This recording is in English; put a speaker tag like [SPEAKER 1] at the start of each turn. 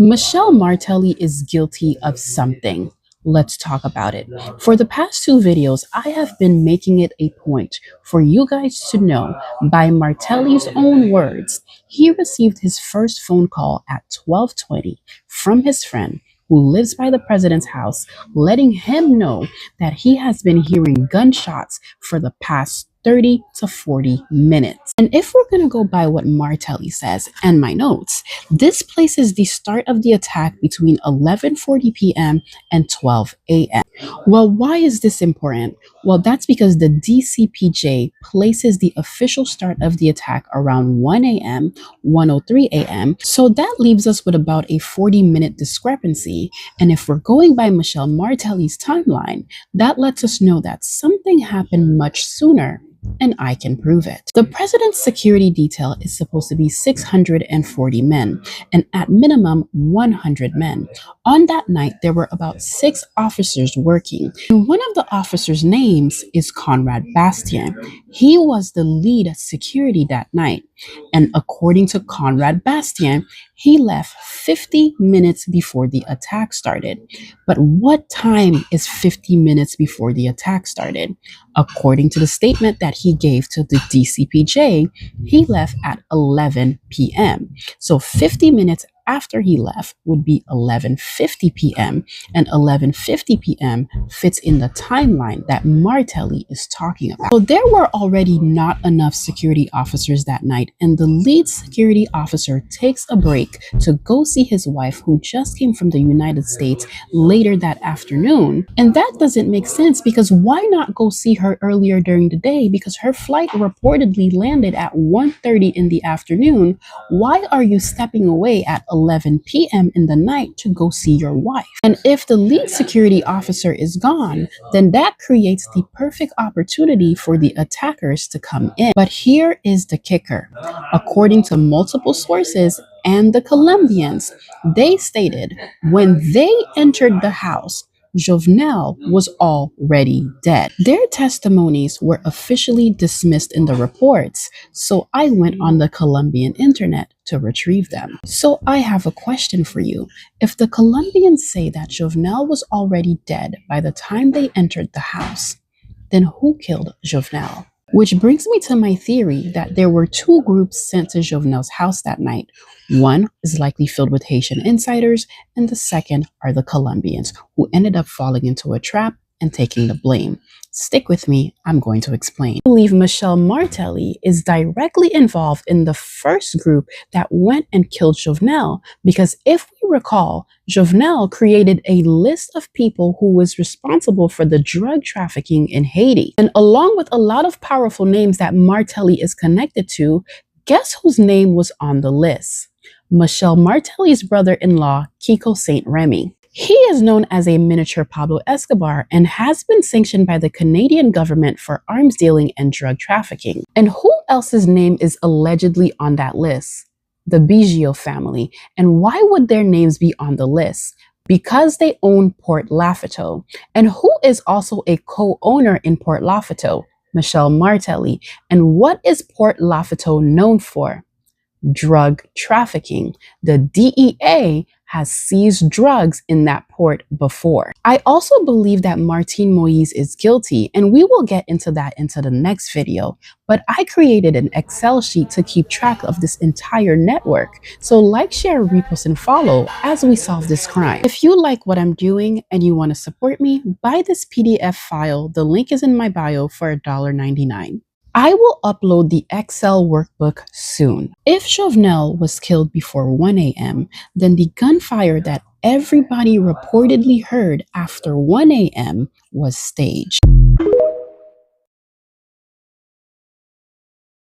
[SPEAKER 1] Michelle Martelly is guilty of something. Let's talk about it. For the past two videos, I have been making it a point for you guys to know, by Martelly's own words, he received his first phone call at 12:20 from his friend who lives by the president's house, letting him know that he has been hearing gunshots for the past 30 to 40 minutes. And if we're going to go by what Martelly says and my notes, this places the start of the attack between 11:40 p.m. and 12 a.m. Well, why is this important? Well, that's because the DCPJ places the official start of the attack around 1 a.m., 1:03 a.m. So that leaves us with about a 40-minute discrepancy. And if we're going by Michelle Martelly's timeline, that lets us know that something happened much sooner. And I can prove it. The president's security detail is supposed to be 640 men, and at minimum 100 men. On that night, there were about 6 officers working. And one of the officers' names is Conrad Bastien. He was the lead security that night. And according to Conrad Bastien, he left 50 minutes before the attack started. But what time is 50 minutes before the attack started? According to the statement that he gave to the DCPJ, he left at 11 p.m. So 50 minutes after he left would be 11:50 p.m. and 11:50 p.m. fits in the timeline that Martelly is talking about. So there were already not enough security officers that night, and the lead security officer takes a break to go see his wife, who just came from the United States later that afternoon. And that doesn't make sense, because why not go see her earlier during the day? Because her flight reportedly landed at 1:30 in the afternoon. Why are you stepping away at 11 p.m. in the night to go see your wife? And if the lead security officer is gone, then that creates the perfect opportunity for the attackers to come in. But here is the kicker. According to multiple sources and the Colombians, they stated when they entered the house, Jovenel was already dead. Their testimonies were officially dismissed in the reports, so I went on the Colombian internet to retrieve them. So I have a question for you. If the Colombians say that Jovenel was already dead by the time they entered the house, then who killed Jovenel? Which brings me to my theory that there were 2 groups sent to Jovenel's house that night. One is likely filled with Haitian insiders, and the second are the Colombians, who ended up falling into a trap and taking the blame. Stick with me, I'm going to explain. I believe Michelle Martelly is directly involved in the first group that went and killed Jovenel, because if we recall, Jovenel created a list of people who was responsible for the drug trafficking in Haiti. And along with a lot of powerful names that Martelly is connected to, guess whose name was on the list? Michelle Martelly's brother-in-law, Kiko Saint Remy. He is known as a miniature Pablo Escobar and has been sanctioned by the Canadian government for arms dealing and drug trafficking. And who else's name is allegedly on that list? The Biggio family. And why would their names be on the list? Because they own Port Lafiteau. And who is also a co-owner in Port Lafiteau? Michelle Martelly. And what is Port Lafiteau known for? Drug trafficking. The DEA has seized drugs in that port before. I also believe that Martin Moise is guilty, and we will get into that into the next video. But I created an Excel sheet to keep track of this entire network. So like, share, repost, and follow as we solve this crime. If you like what I'm doing and you want to support me, buy this PDF file. The link is in my bio for $1.99. I will upload the Excel workbook soon. If Jovenel was killed before 1 a.m., then the gunfire that everybody reportedly heard after 1 a.m. was staged.